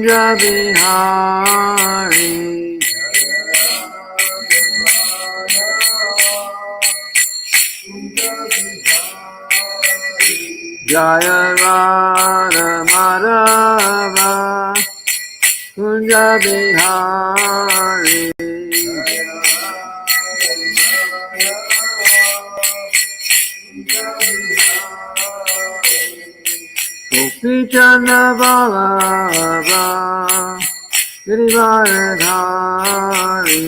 Kunja Bihari Jaya Radha Madhava Kunja Bihari Gopi Chanda Ballabha Girivardhari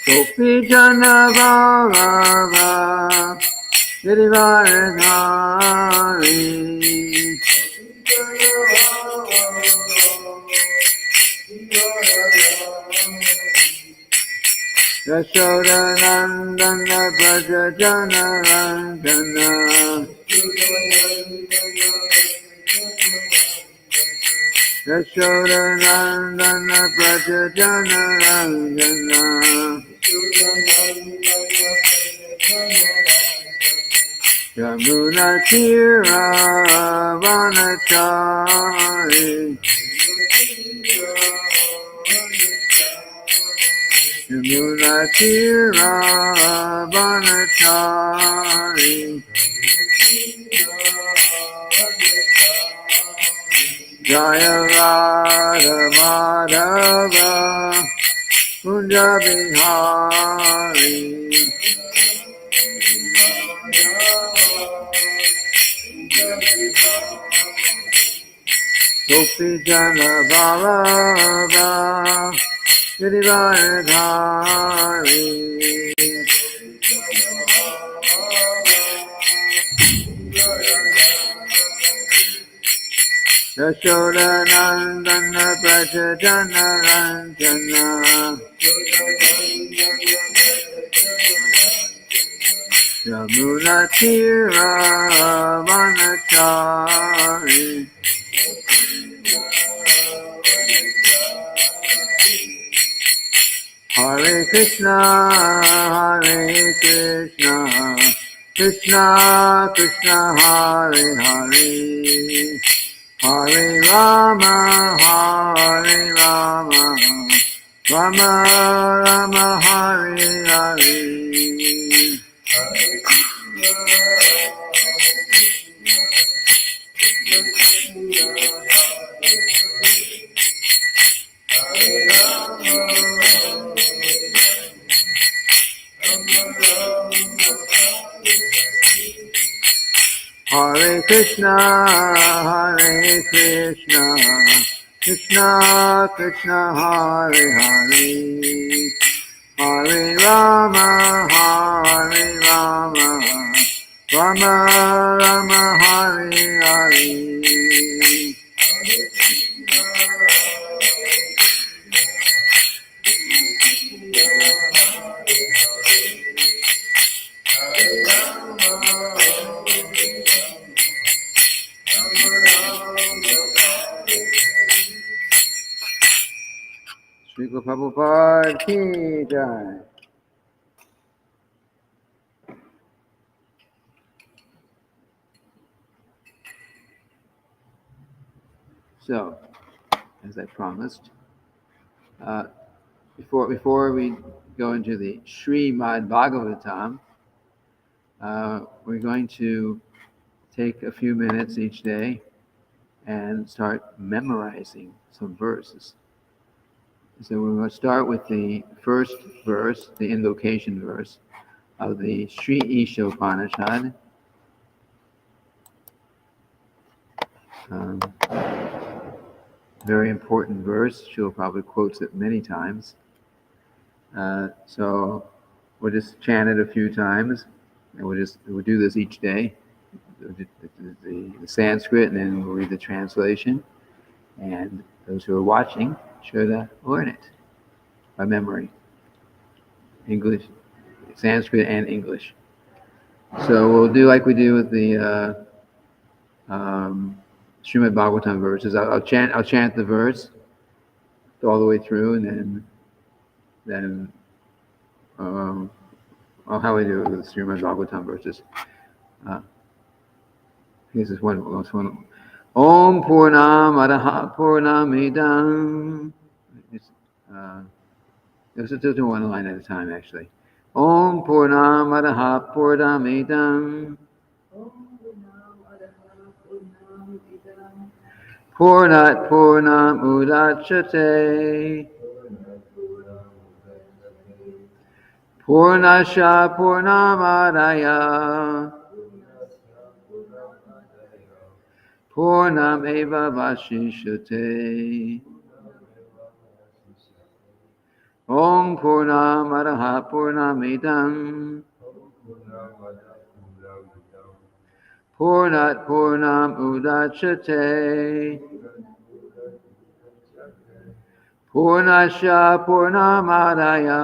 Gopi Chanda Ballabha Girivardhari Yashoda Nandana Braja Jana Randana Yashoda Nandana Braja Jana Randana Yamuna Tira Vanachari Yamuna Tira Vanachari Jaya Radha Madhava Kunja Bihari Gopi Jana Ballabha Girivardhari Yashoda Nandana Braja Jana Randana Yamuna Tira Vanachari Hare Krishna, Hare Krishna, Krishna Krishna, Hare Hare, Hare Rama, Hare Rama, Rama Rama, Hare Hare. Hare Krishna, Hare Krishna, Krishna Krishna, Hare Hare, Hare Rama, Hare Rama, Rama Rama, Hare Hare. Sri Prabhupada ki jai. So, as I promised, before we go into the Srimad-bhagavatam, we're going to take a few minutes each day and start memorizing some verses. So we're going to start with the first verse, the invocation verse of the Sri Isha Upanishad. Very important verse. She'll probably quotes it many times. So we'll just chant it a few times, and we'll do this each day. The Sanskrit, and then we'll read the translation. And those who are watching should learn it by memory. English, Sanskrit, and English. So we'll do like we do with the Srimad-bhagavatam verses. I'll chant the verse all the way through, and then well, how we do it with the Srimad-bhagavatam verses. Here's this one. Om Purnam Adaha Purnamidam. Let's do one line at a time, actually. Om Purnam Adaha Purnamidam. Purnat Purnam Udachate. Purnasya Purnamadaya. Purnam eva vashishyate. Om Purnam Adaha Purnamidam. Purnat Purnam Udachate. Purnasya Purnamadaya.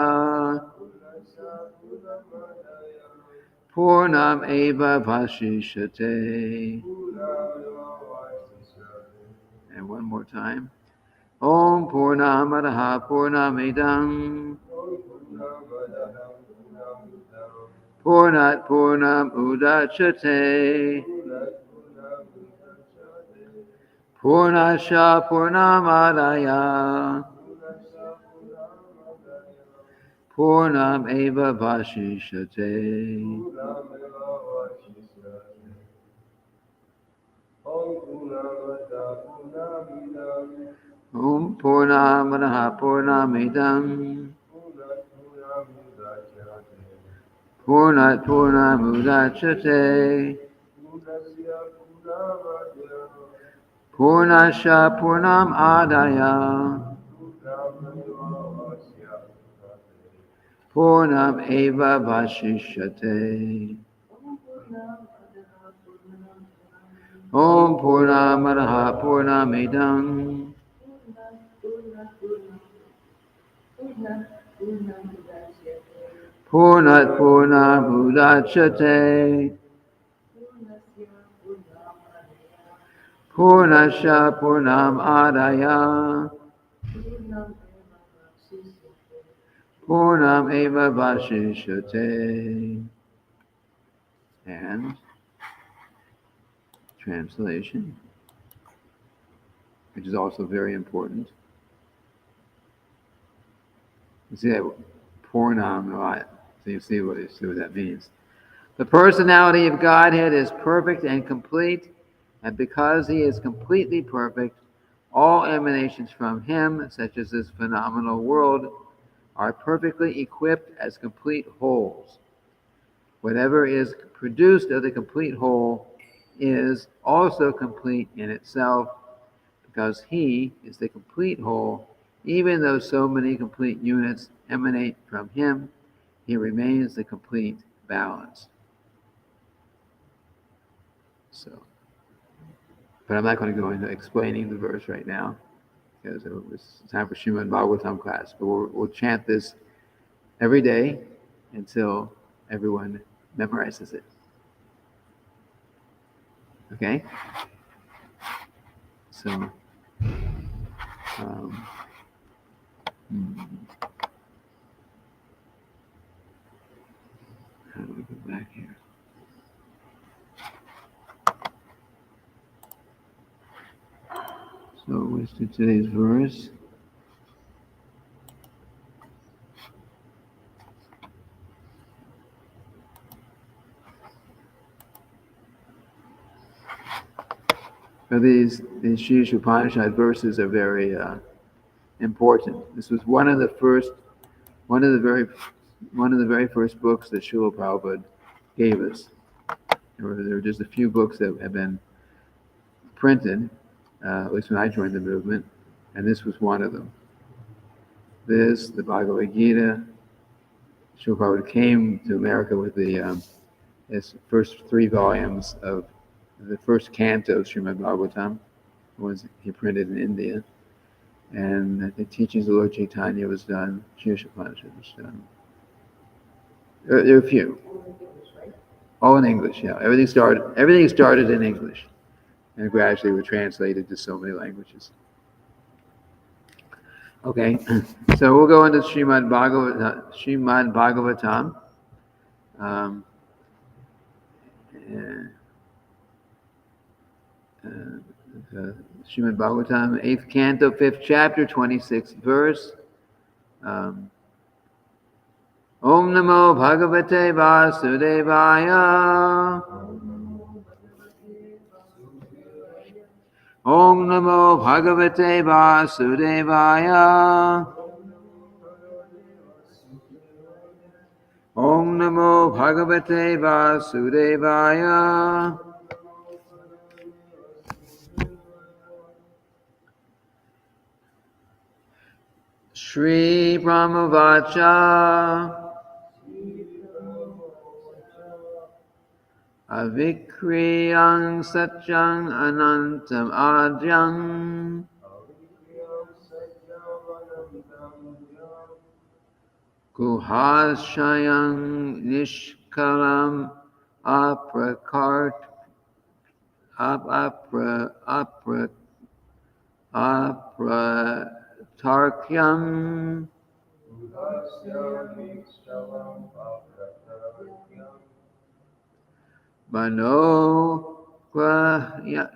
Purnam eva vashishyate. And one more time. Om Purnamadaha Purnamidam. Purnat Purnam Udachate. Purnasya Purnamadaya. Purnam eva vashishyate. Om Purnamadaha Purnamidam. Purnat Purnam Udachate. Purnasya Purnam Adaya. Purnam eva vashishyate. Om Purnamadaha Purnamidam. Purnat Purnam Udachate. Purnasya Purnam Adaya. Purnam eva vashishyate. And translation, which is also very important. You see that Purnam, so you see what that means. The personality of Godhead is perfect and complete, and because he is completely perfect, all emanations from him, such as this phenomenal world, are perfectly equipped as complete wholes. Whatever is produced of the complete whole is also complete in itself, because he is the complete whole. Even though so many complete units emanate from him, he remains the complete balance. So, but I'm not going to go into explaining the verse right now, because it's time for Srimad-bhagavatam class. But we'll chant this every day until everyone memorizes it. Okay? So, how do we go back here? So let's do today's verse. So these Sheesh Upanishad verses are very important. This was one of the very first books that Srila Prabhupada gave us. There were just a few books that have been printed, at least when I joined the movement, and this was one of them. This, the Bhagavad Gita. Srila Prabhupada came to America with his first 3 volumes of the first canto of Srimad-bhagavatam, was he printed in India, and the teachings of Lord Chaitanya was done. Sheesh Upanishad was done. There are a few. All in English, yeah. Everything started in English, and gradually were translated to so many languages. Okay, so we'll go into Srimad-bhagavatam, Srimad-bhagavatam, 8th Canto, 5th chapter, 26th verse. Om Namo Bhagavate Vasudevaya. Om Namo Bhagavate Vasudevaya. Om Namo Bhagavate Vasudevaya. Shri Brahmavacha Avikriyang Satyang Anantam Adyang Guhashayang Nishkalam Aprakart Apratarkyam Mano Grahyanang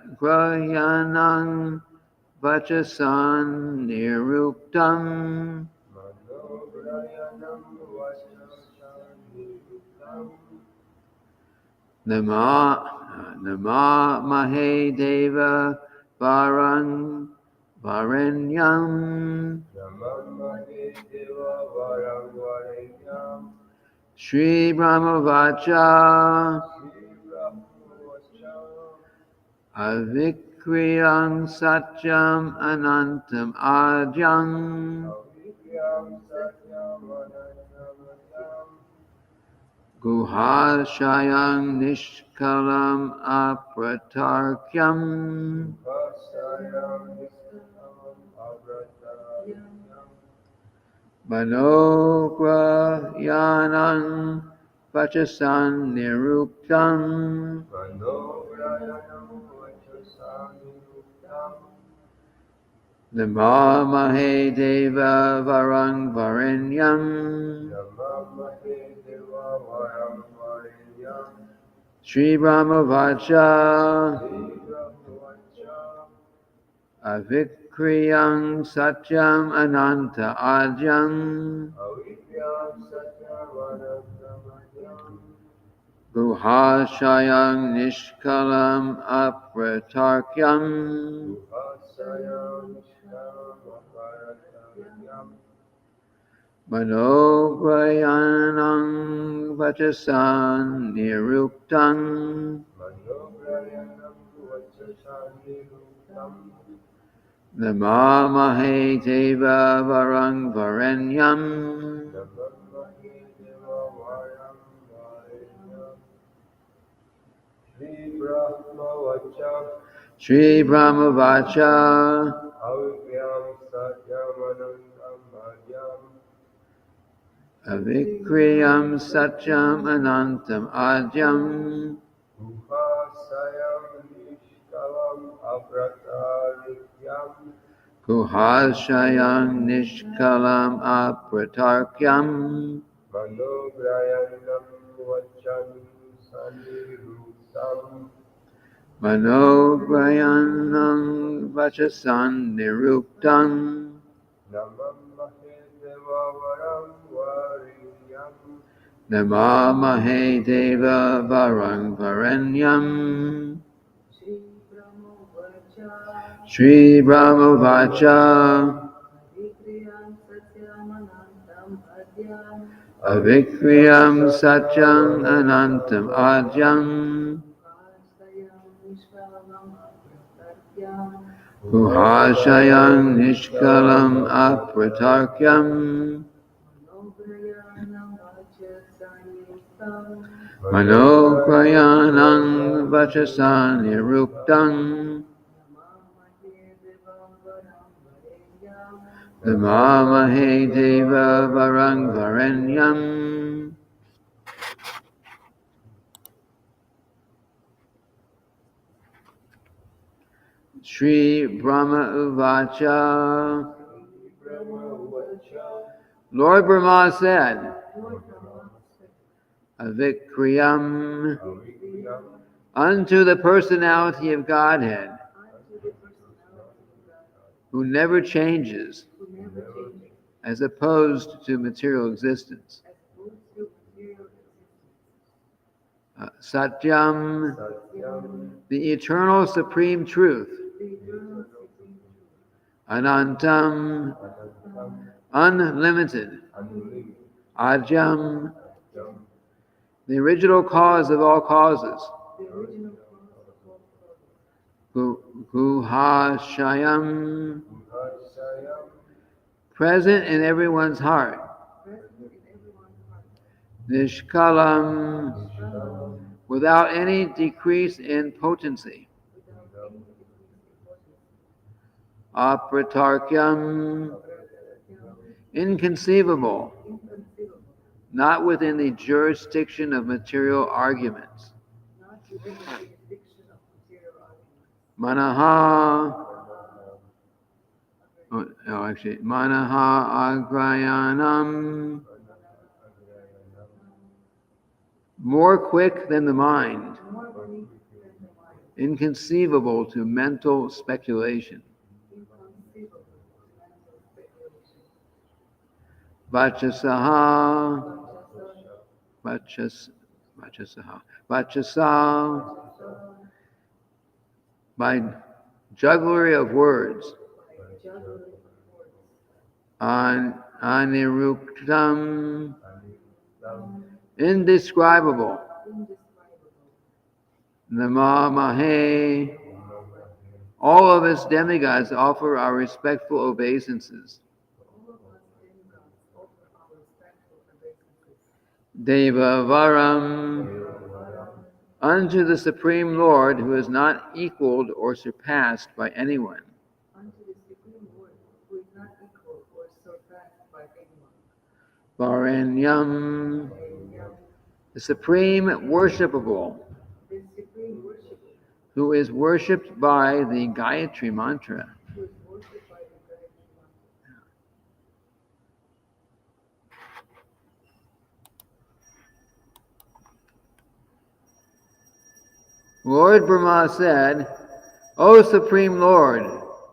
Vachasan Niruktam Nama Mahe Deva Varenyam Shri Brahmavacha Avikriyang Satyam Anantam Adyang Guhashayang Nishkalam Apratarkyam Manograyanang Vachasan Niruktam Namamahe Deva Varang Varenyam Shri Brahmavacha Avikriyang Satyam Ananta Adyang Guhashayang Nishkalam Apratarkyam Manograyanang Vachasan Niruktam Namamahe Deva Varang Varenyam Shri Brahmavacha Avikriyam Satyam Anantam Adyam Guhashayang Nishkalam Apratarkyam Manograyanang Vachasan Niruktam Namamahe Deva Varang Varenyam Shri Brahmavacha Avikriyam Satyam Anantam Adyam Guhashayang Nishkalam Apratarkyam Manograyanang Vachasan Niruktam Namamahe Deva Varang Varenyam. Shri Brahma Uvacha. Lord Brahma said, avikriyam, unto the personality of Godhead, who never changes, as opposed to material existence. Satyam, the eternal supreme truth. Anantam, unlimited. Ajam, the original cause of all causes. Guhashayam, present in everyone's heart. Nishkalam, without any decrease in potency. Apratarkyam, inconceivable, not within the jurisdiction of material arguments. Manaha, Manaha Agrayanam, more quick than the mind, inconceivable to mental speculation. Vachasaha, by jugglery of words. Aniruktam, indescribable. Namamahe, all of us demigods offer our respectful obeisances. Devavaram, unto the Supreme Lord, who is not equaled or surpassed by anyone. Varanyam, the Supreme Worshipable, who is worshipped by the Gayatri Mantra. Lord Brahma said, O Supreme Lord,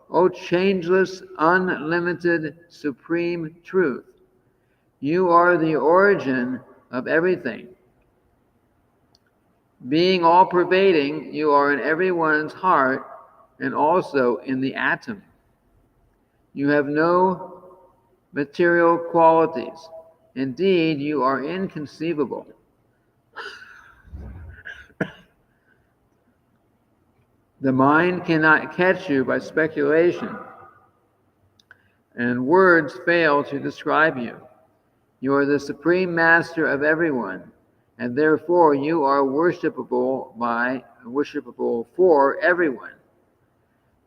O changeless, unlimited, supreme truth, you are the origin of everything. Being all-pervading, you are in everyone's heart and also in the atom. You have no material qualities. Indeed, you are inconceivable. The mind cannot catch you by speculation, and words fail to describe you. You are the supreme master of everyone, and therefore you are worshipable for everyone.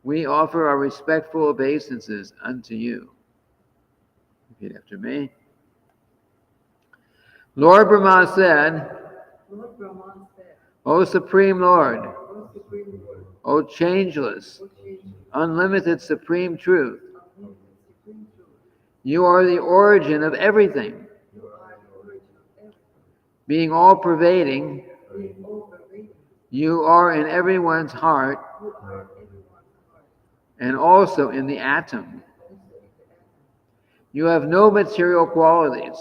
We offer our respectful obeisances unto you. Repeat after me. Lord Brahma said, O Supreme Lord, O changeless, unlimited supreme truth, you are the origin of everything. Being all-pervading, you are in everyone's heart and also in the atom. You have no material qualities.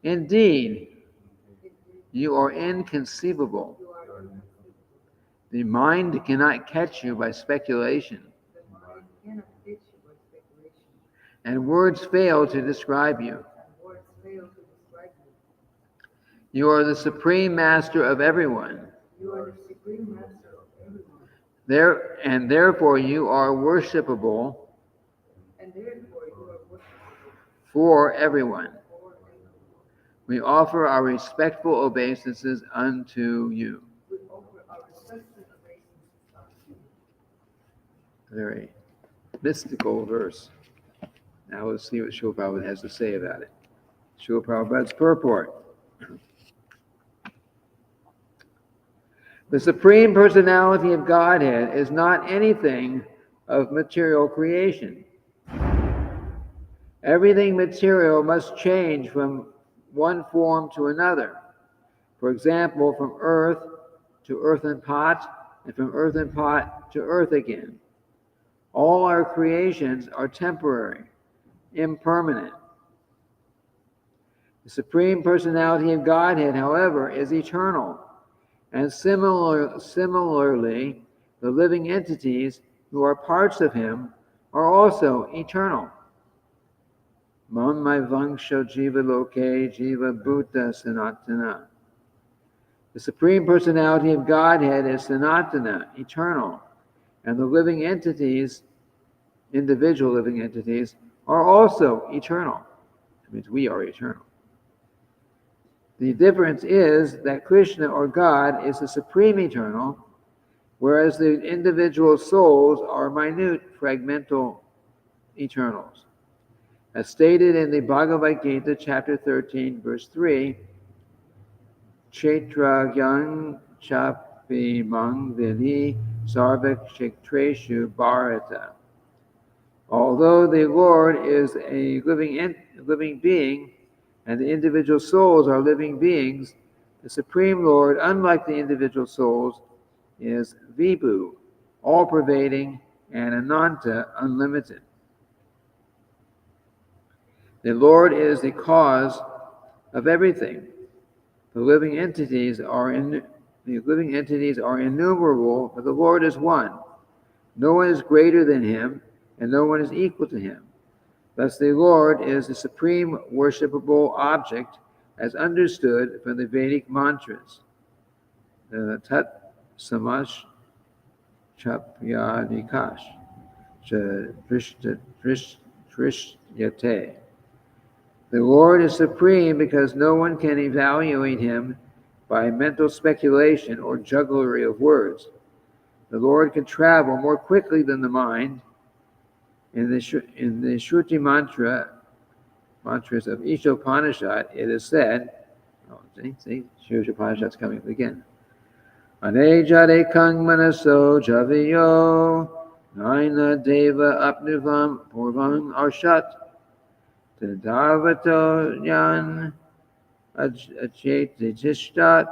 Indeed, you are inconceivable. The mind cannot catch you by speculation, and words fail to describe you. You are the supreme master of everyone. Therefore you are worshipable for everyone. We offer our respectful obeisances unto you. Very mystical verse. Now let's see what Srila Prabhupada has to say about it. Srila Prabhupada's purport. The Supreme Personality of Godhead is not anything of material creation. Everything material must change from one form to another. For example, from earth to earthen pot, and from earthen pot to earth again. All our creations are temporary, impermanent. The Supreme Personality of Godhead, however, is eternal. And similarly, the living entities who are parts of him are also eternal. Mamai vangsho jiva loke jiva bhuta sanatana. The Supreme Personality of Godhead is sanatana, eternal, and the living entities, individual living entities, are also eternal. That means we are eternal. The difference is that Krishna, or God, is the supreme eternal, whereas the individual souls are minute, fragmental eternals. As stated in the Bhagavad Gita, chapter 13, verse 3, Kshetragyang chapimang vili sarva kshetreshu bharata. Although the Lord is a living being, and the individual souls are living beings, the Supreme Lord, unlike the individual souls, is Vibhu, all-pervading, and Ananta, unlimited. The Lord is the cause of everything. The living entities are innumerable, but the Lord is one. No one is greater than him, and no one is equal to him. Thus the Lord is the supreme worshipable object as understood from the Vedic mantras. Tat samash chapyadikash trishyate. The Lord is supreme because no one can evaluate him by mental speculation or jugglery of words. The Lord can travel more quickly than the mind. In the Shruti mantras of each Upanishad, it is said, see, Shruti Upanishad's coming again. Anejade kang manaso javiyo, naina deva apnivam purvam arshat, tadavato yan achetishtat,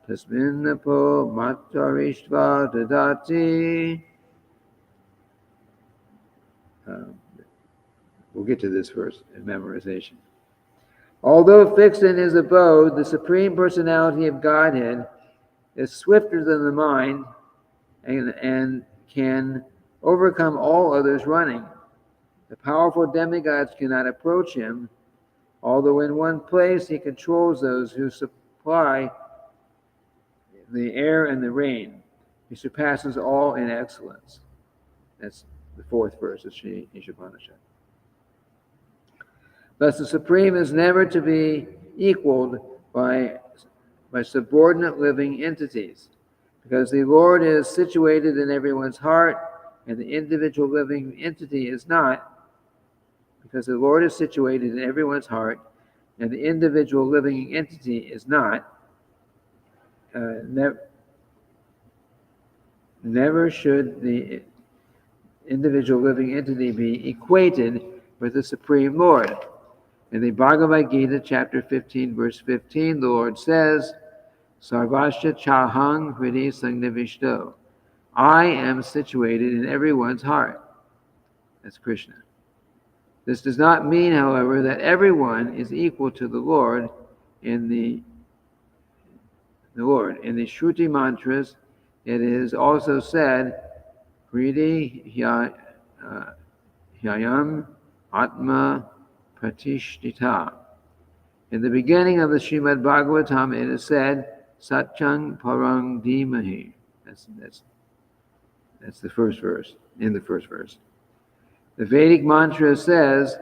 tasminapo matarishva dadati. We'll get to this verse in memorization. Although fixed in his abode, the Supreme Personality of Godhead is swifter than the mind and can overcome all others running. The powerful demigods cannot approach him, although in one place he controls those who supply the air and the rain. He surpasses all in excellence. That's the fourth verse of Sri Ishopanishad. Thus, the Supreme is never to be equaled by subordinate living entities, because the Lord is situated in everyone's heart, and the individual living entity is not. Because the Lord is situated in everyone's heart, and the individual living entity is not. Never should the individual living entity be equated with the Supreme Lord. In the Bhagavad Gita, chapter 15, verse 15, the Lord says, Sarvasya chahang hridi sangnivishto. I am situated in everyone's heart. That's Krishna. This does not mean, however, that everyone is equal to the Lord in the Shruti mantras. It is also said, Hridi hyayam atma pratishtita. In the beginning of the Srimad-bhagavatam, it is said, Satchang parang dhimahi. That's the first verse, in the first verse. The Vedic mantra says,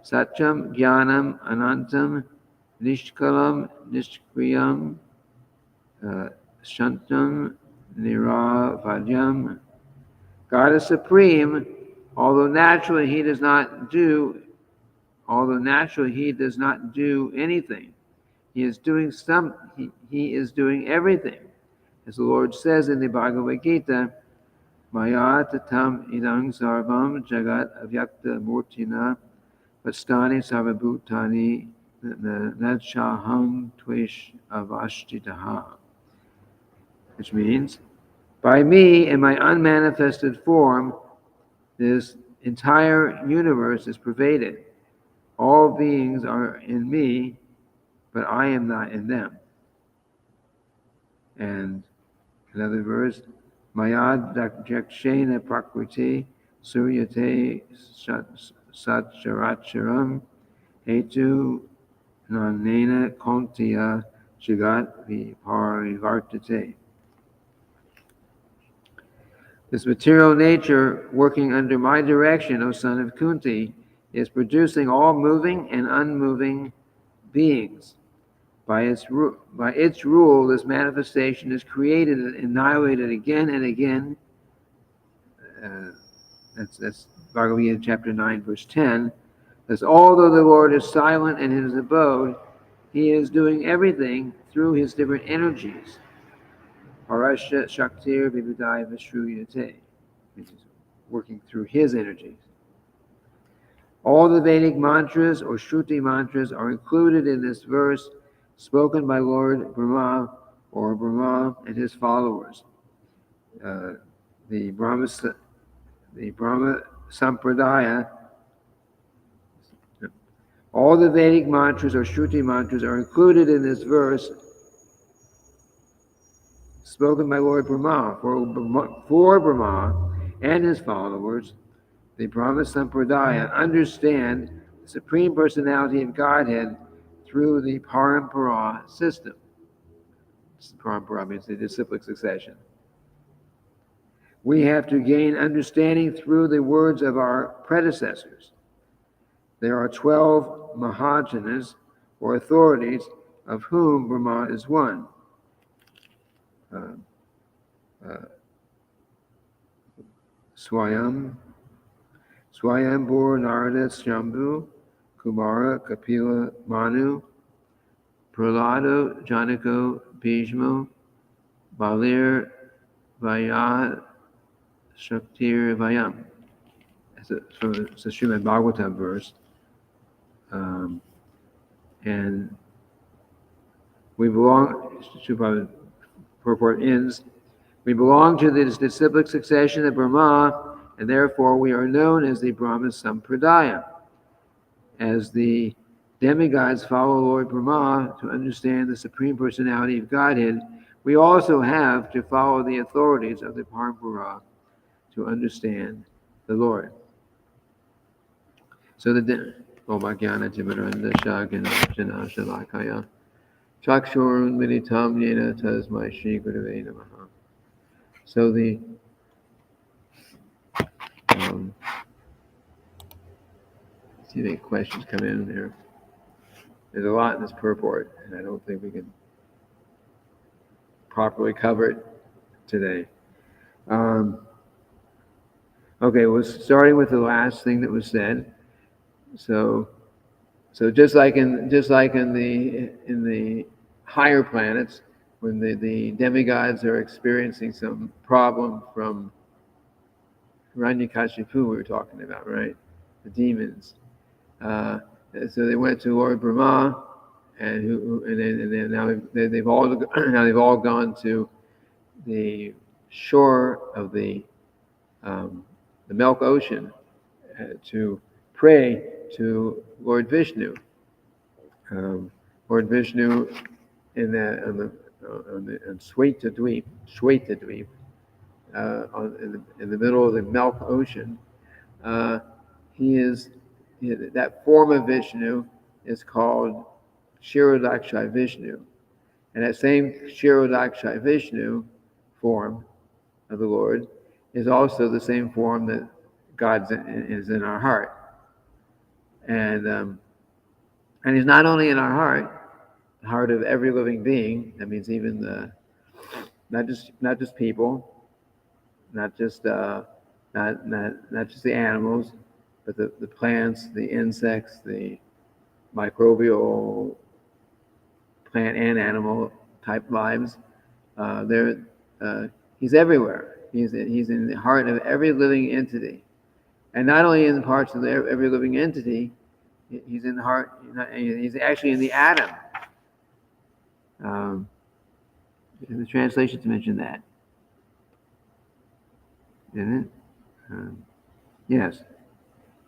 Satcham jnanam anantam nishkalam nishkriyam shantam niravadyam. God is supreme, although naturally he does not do anything. He is doing everything. As the Lord says in the Bhagavad Gita, Maya tatam idang sarvam jagat avyakta murtina vastani sarvabhutani Natchaham Twish Avashtitaha, which means, by me in my unmanifested form, this entire universe is pervaded. All beings are in me, but I am not in them. And another verse, Mayad Jakshena Prakriti Suryate Satcharacharam Hetu Nanena Kontiya Jagat Viparivartate. This material nature, working under my direction, O son of Kunti, is producing all moving and unmoving beings. By its rule, this manifestation is created and annihilated again and again. That's Bhagavad Gita chapter 9, verse 10. As although the Lord is silent in his abode, he is doing everything through his different energies. Parasha Shaktir Vibhudaya Vishruyate, which is working through his energies. All the Vedic mantras or Shruti mantras are included in this verse, spoken by Lord Brahma or Brahma and his followers. The Brahma Sampradaya, all the Vedic mantras or Shruti mantras are included in this verse, spoken by Lord Brahma. For Brahma and his followers, the Brahma Sampradaya understand the Supreme Personality of Godhead through the Parampara system. Parampara means the disciplic succession. We have to gain understanding through the words of our predecessors. There are 12 Mahajanas, or authorities, of whom Brahma is one. Swayambhur Narada Shambhu, Kumara Kapila Manu, Prahlado Janako Bhishmo, Balir Vaya Shaktir Vayam. It's a Srimad-bhagavatam verse. And we belong, purport ends, we belong to this disciplic succession of Brahma, and therefore we are known as the Brahma Sampradaya. As the demigods follow Lord Brahma to understand the Supreme Personality of Godhead, we also have to follow the authorities of the Parampara to understand the Lord. So the Omagyana Timaranda Shagana Jana Shalakaya Chakshurun Militam Yena Tasmai Shri Gurave Namaha. So the see if any questions come in there. There's a lot in this purport, and I don't think we can properly cover it today. Okay, well, starting with the last thing that was said. So just like in the higher planets, when the demigods are experiencing some problem from Hiranyakashipu we were talking about, right? The demons. So they went to Lord Brahma, and now they've all gone to the shore of the Milk Ocean to pray to Lord Vishnu. Lord Vishnu on Shweta Dweep, in the middle of the Milk Ocean. That form of Vishnu is called Kshirodakshay Vishnu. And that same Kshirodakshay Vishnu form of the Lord is also the same form that God is in our heart. And he's not only in our heart, the heart of every living being. That means even not just people, not just the animals, but the plants, the insects, the microbial plant and animal type lives. He's everywhere. He's in the heart of every living entity, and not only in the parts of every living entity, He's in the heart. He's actually in the atom. The translations mention that, didn't it? Yes.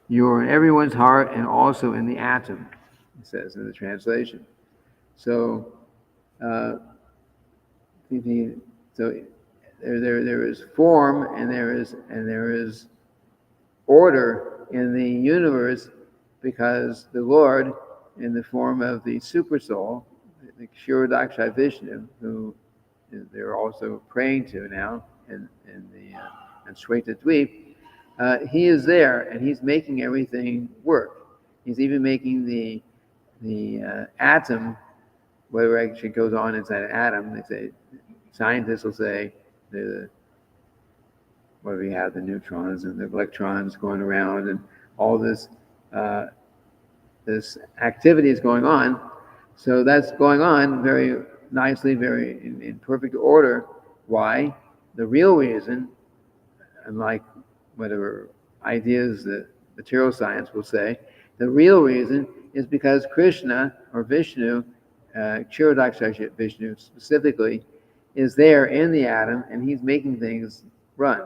You're in everyone's heart and also in the atom, it says in the translation. So, so there is form and there is order in the universe because the Lord, in the form of the super soul, the Kshirodakshai Vishnu, who they're also praying to now in Shweta Dweep, he is there and he's making everything work. He's even making the atom, whatever actually goes on inside an atom. They say scientists will say what do we have, the neutrons and the electrons going around and all this this activity is going on. So that's going on very nicely, very in perfect order. Why? The real reason, unlike whatever ideas that material science will say, the real reason is because Krishna or Vishnu, Kshirodakshai Vishnu specifically, is there in the atom and he's making things run.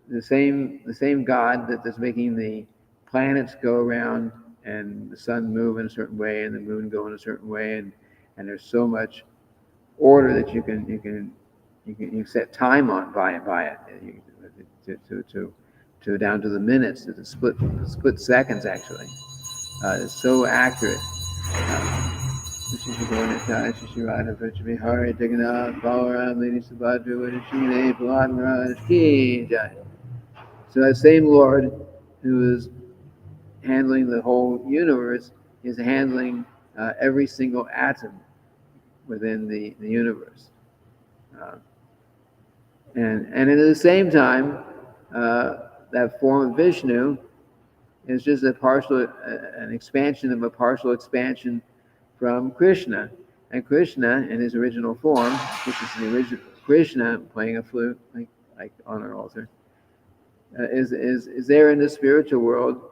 The same God that is making the planets go around and the sun move in a certain way and the moon go in a certain way, and there's so much order that you can set time on by it to down to the minutes, to the split seconds actually. It's so accurate. So that same Lord who is handling the whole universe is handling every single atom within the universe. And at the same time, that form of Vishnu is just an expansion of a partial expansion from Krishna. And Krishna, in his original form, which is the original Krishna playing a flute, like on our altar, is there in the spiritual world,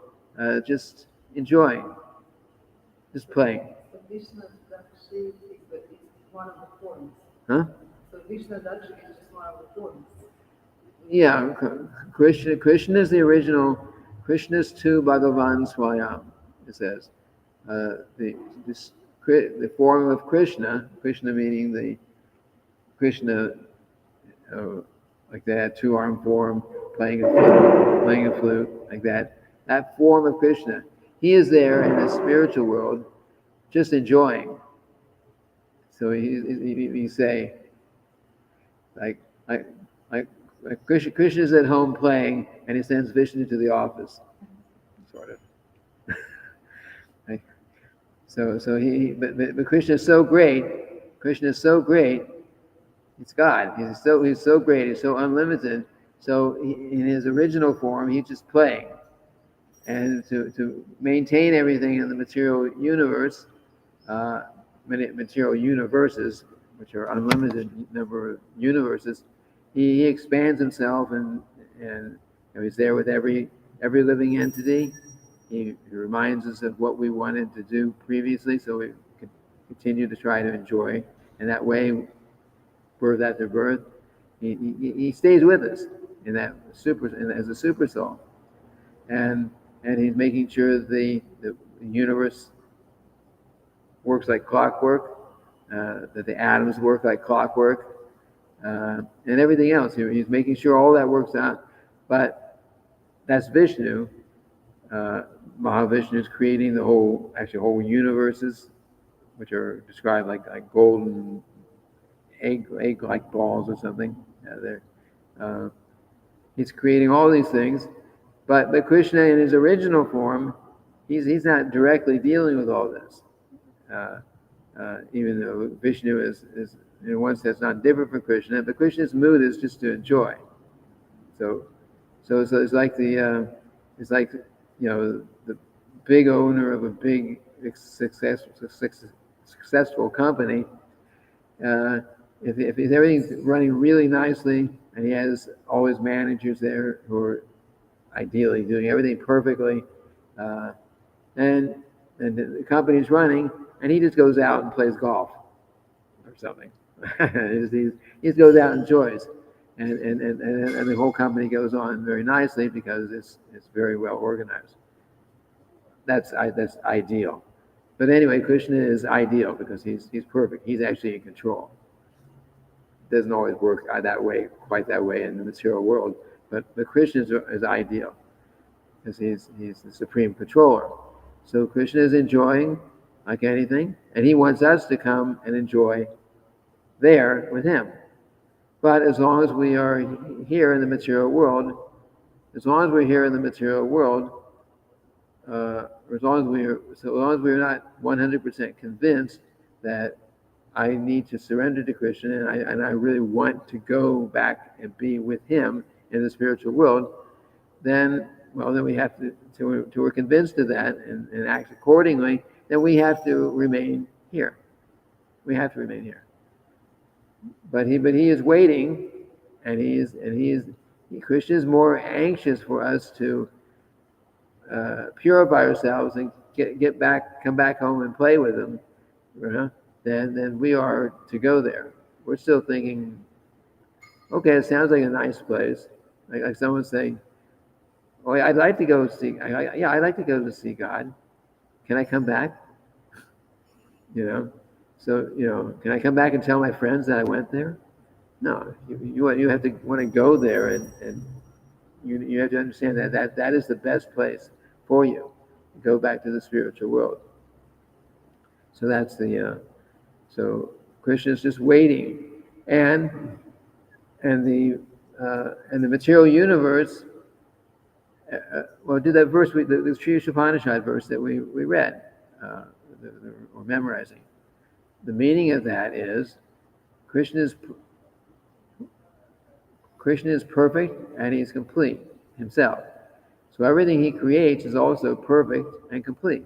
just enjoying, just playing. So Krishna actually is one of the forms. Huh? So Krishna actually is just one of the forms. Yeah, Krishna is the original. Krishna's tu Bhagavan Swayam, it says. The form of Krishna meaning the Krishna, like that, two-arm form, playing a flute, like that form of Krishna. He is there in the spiritual world, just enjoying. So he say, like Krishna's at home playing, and he sends Vishnu to the office, sort of. But Krishna is so great. Krishna is so great. It's God. He's so great. He's so unlimited. So in his original form, he's just playing, and to maintain everything in the material universe, material universes, which are unlimited number of universes, he expands himself and he's there with every living entity. He reminds us of what we wanted to do previously, so we can continue to try to enjoy. And that way, birth after birth, he stays with us in that as a super soul, and he's making sure the universe works like clockwork, that the atoms work like clockwork, and everything else. He's making sure all that works out. But that's Vishnu. Mahavishnu is creating the whole universes, which are described like golden egg-like balls or something. He's creating all these things, but Krishna in his original form, he's not directly dealing with all this. Even though Vishnu is in one sense not different from Krishna, but Krishna's mood is just to enjoy. So it's like the big owner of a big successful company. If everything's running really nicely and he has all his managers there who are ideally doing everything perfectly, and the company's running, and he just goes out and plays golf or something. he just goes out and enjoys, and the whole company goes on very nicely because it's very well organized. That's ideal. But anyway, Krishna is ideal because he's perfect. He's actually in control. Doesn't always work quite that way in the material world. But Krishna is ideal because he's the supreme controller. So Krishna is enjoying like anything, and he wants us to come and enjoy there with him. But as long as we are here in the material world, as long as we're not 100% convinced that I need to surrender to Krishna and I really want to go back and be with him in the spiritual world, then we have to we're convinced of that and act accordingly, then we have to remain here. We have to remain here. But he is waiting, and Krishna is more anxious for us to purify ourselves and come back home and play with him, than we are to go there. We're still thinking, okay, it sounds like a nice place. Like someone saying, "Oh, I'd like to go see. I'd like to go to see God. Can I come back?" So can I come back and tell my friends that I went there? No, you have to want to go there, and you have to understand that is the best place for you to go back to the spiritual world. So that's so Krishna is just waiting, and the material universe. Do that verse, the Sri Upanishad verse that we read or memorizing. The meaning of that is Krishna is perfect and he's complete himself. So everything he creates is also perfect and complete.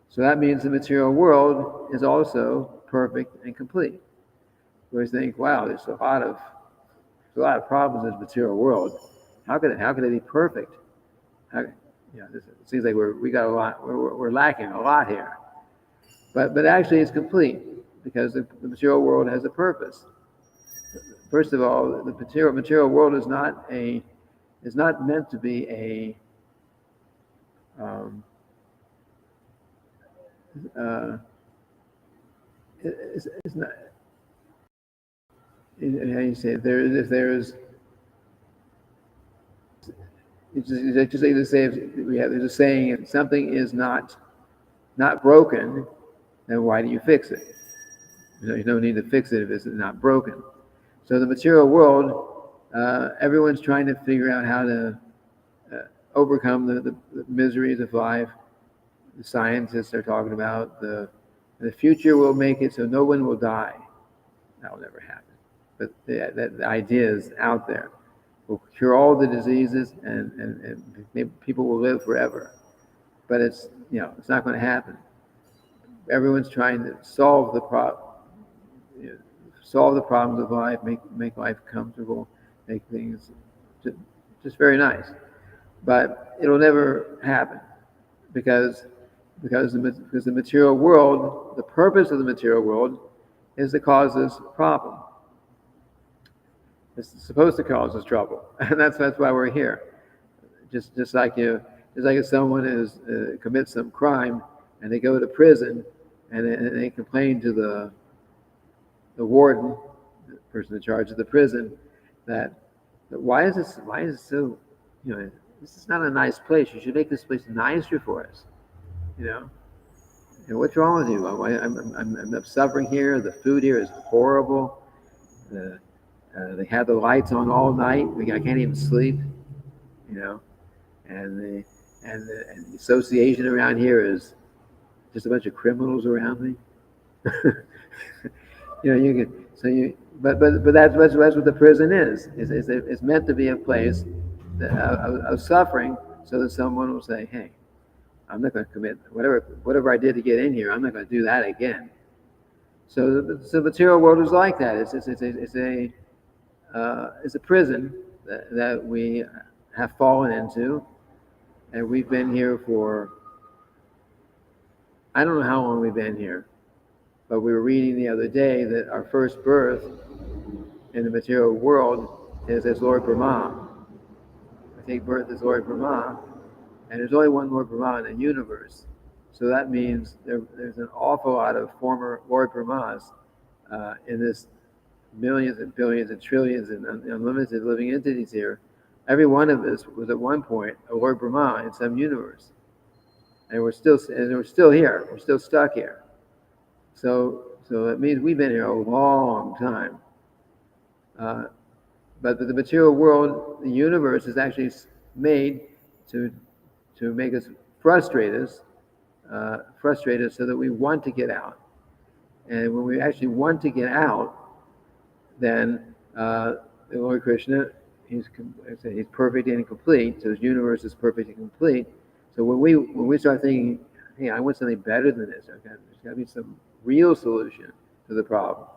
So that means the material world is also perfect and complete. We think, wow, there's a lot of problems in the material world. How could it be perfect? It seems like we got a lot. We're lacking a lot here. But actually, it's complete because the material world has a purpose. First of all, the material world is not meant to be a it's not. How do you say it? There's just like to say there's a saying, if something is not broken, then why do you fix it? You don't need to fix it if it's not broken. So the material world, everyone's trying to figure out how to overcome the miseries of life. The scientists are talking about the future will make it so no one will die. That will never happen. But the idea is out there. We'll cure all the diseases and maybe people will live forever. But it's not going to happen. Everyone's trying to solve the problems of life, make life comfortable, make things just very nice. But it'll never happen because the material world, the purpose of the material world is to cause us problem. It's supposed to cause us trouble, and that's why we're here. Just like if someone commits some crime and they go to prison and they complain to the warden, the person in charge of the prison, that why is it so, this is not a nice place. You should make this place nicer for us, And what's wrong with you? I'm suffering here. The food here is horrible. They have the lights on all night. I can't even sleep, And the association around here is just a bunch of criminals around me. But that's what the prison is. It's meant to be a place of suffering, so that someone will say, "Hey, I'm not going to commit whatever I did to get in here. I'm not going to do that again." So the material world is like that. It's a prison that we have fallen into, and we've been here for I don't know how long we've been here, but we were reading the other day that our first birth in the material world is as Lord Brahma. We take birth as Lord Brahma, and there's only one Lord Brahma in the universe. So that means there's an awful lot of former Lord Brahmas in this millions and billions and trillions and unlimited living entities here. Every one of us was at one point a Lord Brahma in some universe, and we're still here. We're still stuck here. So it means we've been here a long time. But the material world, the universe, is actually made to make us frustrated so that we want to get out. And when we actually want to get out, then the Lord Krishna, he's perfect and complete. So his universe is perfect and complete. So when we start thinking, hey, I want something better than this, there's got to be some real solution to the problem.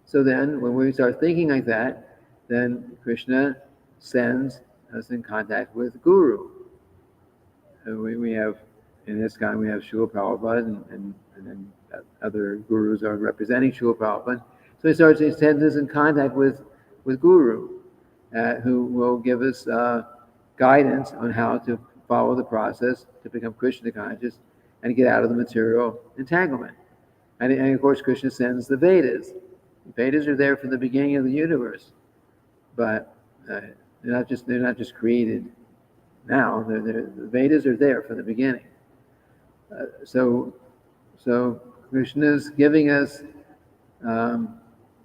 So then when we start thinking like that, then Krishna sends us in contact with Guru. And we have, in this time, we have Srila Prabhupada, and then other gurus are representing Srila Prabhupada. So he sends us in contact with Guru, who will give us guidance on how to follow the process to become Krishna conscious and get out of the material entanglement. And of course, Krishna sends the Vedas. The Vedas are there from the beginning of the universe, but they're not just created now. The Vedas are there from the beginning. So Krishna is giving us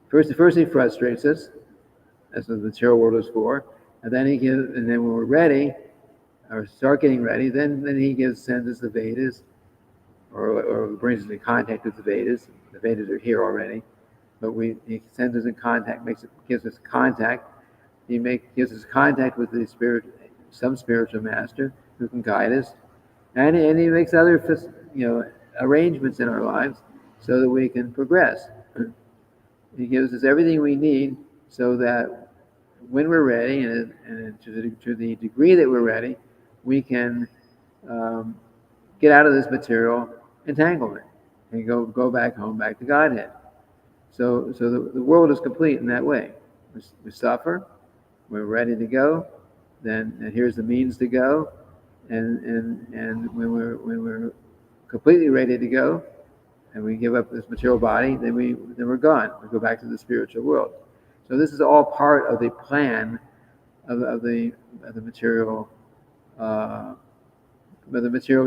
first he frustrates us. That's what the material world is for, and then when we're ready, or start getting ready, then he sends us the Vedas, or brings us in contact with the Vedas. The Vedas are here already, but he sends us in contact, gives us contact. He gives us contact with some spiritual master who can guide us, and he makes other arrangements in our lives so that we can progress. He gives us everything we need so that when we're ready, and to the degree that we're ready, we can get out of this material entanglement and go back home, back to Godhead. So the world is complete in that way. We suffer, we're ready to go, and here's the means to go, and when we're completely ready to go, and we give up this material body, then we're gone. We go back to the spiritual world. So this is all part of the plan of the material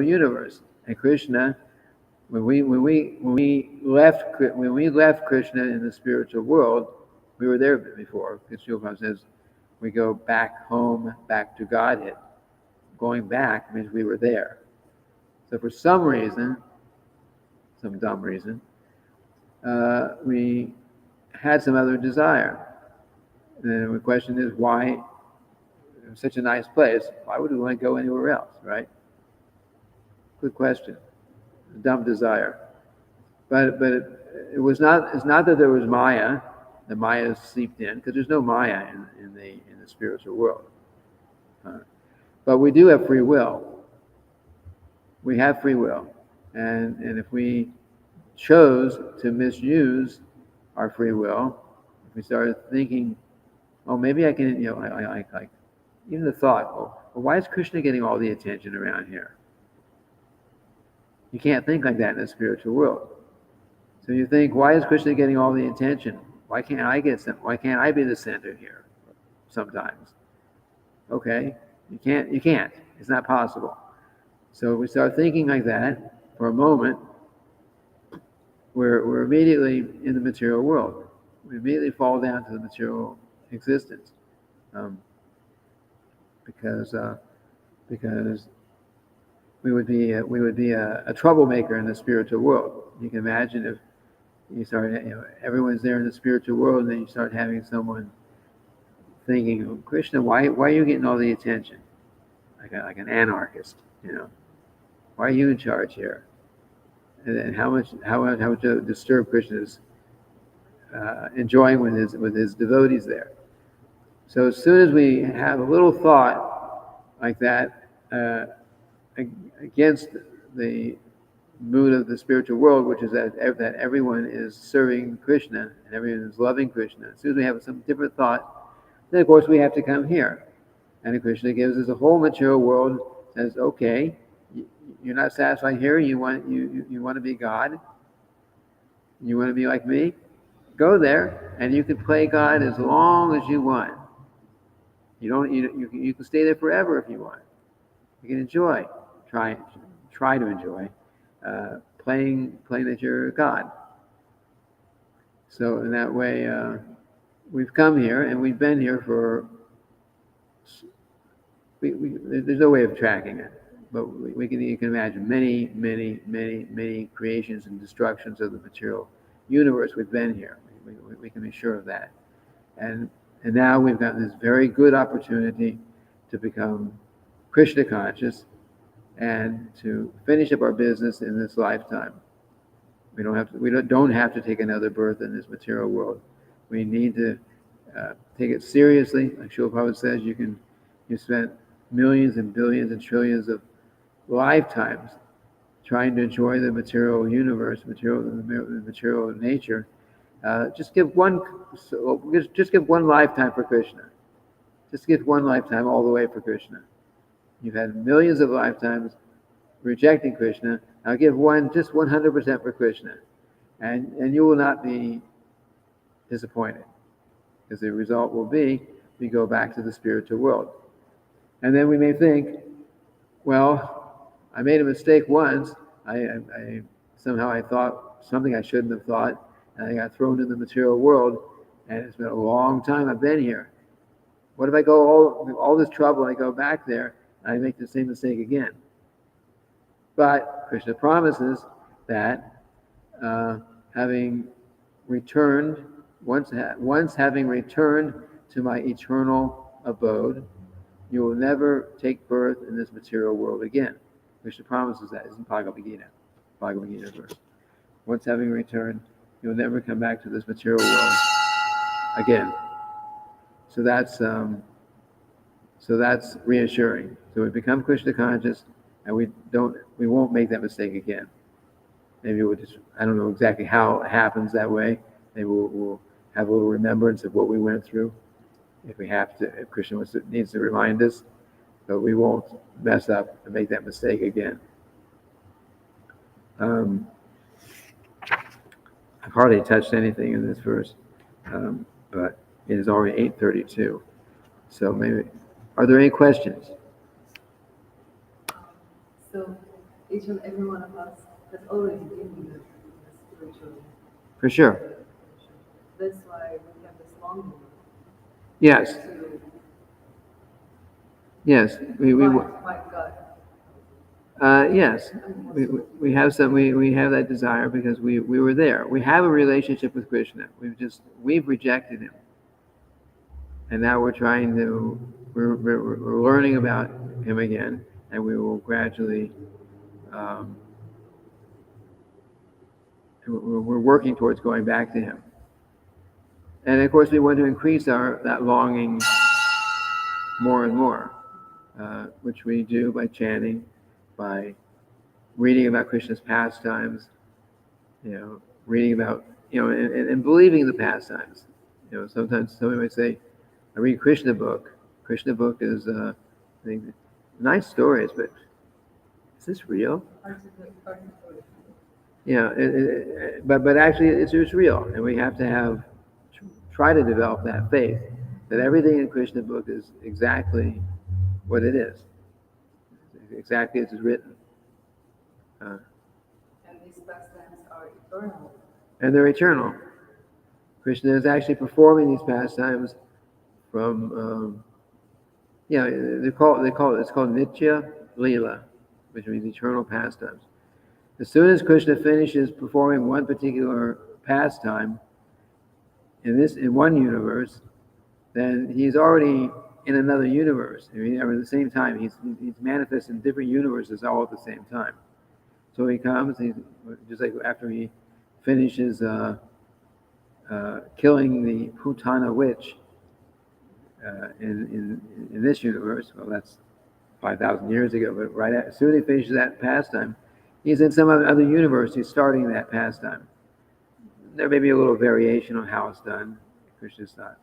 universe. And Krishna, when we left Krishna in the spiritual world, we were there before. Srila says we go back home, back to Godhead. Going back means we were there. So for some reason, some dumb reason, we had some other desire. And the question is, why, in such a nice place, why would we want to go anywhere else, right? Good question. A dumb desire. But it's not that there was Maya. The Maya seeped in, because there's no Maya in the spiritual world. But we do have free will. We have free will. And if we chose to misuse our free will, if we started thinking, oh, maybe I can, I even the thought, well, why is Krishna getting all the attention around here? You can't think like that in the spiritual world. So you think, why is Krishna getting all the attention? Why can't I be the center here sometimes? Okay, you can't. It's not possible. So we start thinking like that for a moment, we're immediately in the material world. We immediately fall down to the material existence, because we would be a troublemaker in the spiritual world. You can imagine if you start, everyone's there in the spiritual world, and then you start having someone thinking, oh, Krishna, why are you getting all the attention? Like an anarchist, Why are you in charge here? And how much disturb Krishna's enjoying with his devotees there. So as soon as we have a little thought like that against the mood of the spiritual world, which is that everyone is serving Krishna and everyone is loving Krishna. As soon as we have some different thought, then of course we have to come here. And Krishna gives us a whole material world, says, okay, you're not satisfied here, you want to be God, you want to be like me, go there and you can play God as long as you want. You can stay there forever if you want. You can enjoy, try to enjoy playing that you're God. So in that way, we've come here and we've been here for. There's no way of tracking it, but you can imagine many creations and destructions of the material universe. We've been here. We can be sure of that, and now we've got this very good opportunity to become Krishna conscious and to finish up our business in this lifetime. We don't have to take another birth in this material world. We need to take it seriously. Like Srila Prabhupada says, you spent millions and billions and trillions of lifetimes trying to enjoy the material universe, the material nature. Just give one lifetime for Krishna. Just give one lifetime all the way for Krishna. You've had millions of lifetimes rejecting Krishna. Now give just 100% for Krishna, and you will not be disappointed, because the result will be we go back to the spiritual world. And then we may think, well, I made a mistake once. Somehow I thought something I shouldn't have thought, and I got thrown in the material world, and it's been a long time I've been here. What if I go all this trouble, I go back there, and I make the same mistake again? But Krishna promises that having returned, once having returned to my eternal abode, you will never take birth in this material world again. Krishna promises that. It's in Bhagavad Gita verse. Once having returned, you'll never come back to this material world again. So that's reassuring. So we become Krishna conscious, and we won't make that mistake again. Maybe I don't know exactly how it happens that way. Maybe we'll have a little remembrance of what we went through. If Krishna needs to remind us, but we won't mess up and make that mistake again. I've hardly touched anything in this verse, but it is already 8:32. So maybe, are there any questions? So each and every one of us has already been in the spiritual. For sure. That's why we have this longing. Yes. Yes. My God. Yes. We have that desire because we were there. We have a relationship with Krishna. We've rejected him, and now we're learning about him again, and we will gradually. We're working towards going back to him, and of course we want to increase that longing more and more, which we do by chanting, by reading about Krishna's pastimes, reading about, and believing the pastimes. Sometimes somebody might say, I read Krishna book. Krishna book is, I think, nice stories, but is this real? Yeah, but actually it's real, and we have to try to develop that faith that everything in Krishna book is exactly what it is, exactly as it's written. And these pastimes are eternal. And they're eternal. Krishna is actually performing these pastimes from, it's called Nitya Leela, which means eternal pastimes. As soon as Krishna finishes performing one particular pastime in one universe, then he's already in another universe. At the same time, he's manifest in different universes all at the same time. So he comes, he's just like after he finishes killing the Putana witch in this universe. Well, that's 5,000 years ago. But as soon as he finishes that pastime, He's in some other universe. He's starting that pastime. There may be a little variation on how it's done. Krishna's not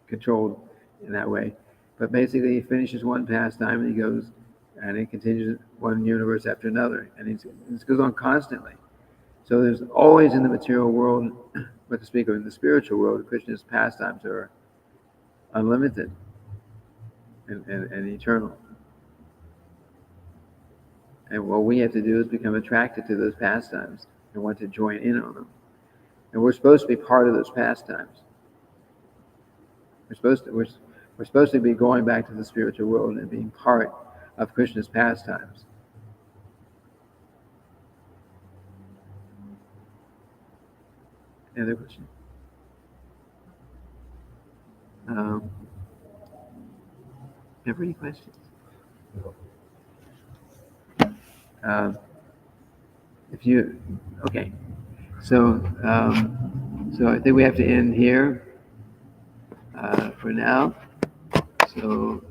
controlled in that way. But basically, he finishes one pastime and he goes and he continues one universe after another. And this goes on constantly. So there's always in the material world, but to speak of in the spiritual world, Krishna's pastimes are unlimited and eternal. And what we have to do is become attracted to those pastimes and want to join in on them. And we're supposed to be part of those pastimes. We're supposed to be going back to the spiritual world and being part of Krishna's pastimes. Any other question? Have any questions? Okay. So I think we have to end here for now. So,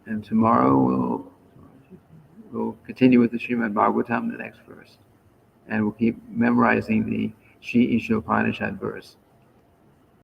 and tomorrow we'll continue with the Srimad-bhagavatam, the next verse, and we'll keep memorizing the Shri Ishopanishad verse.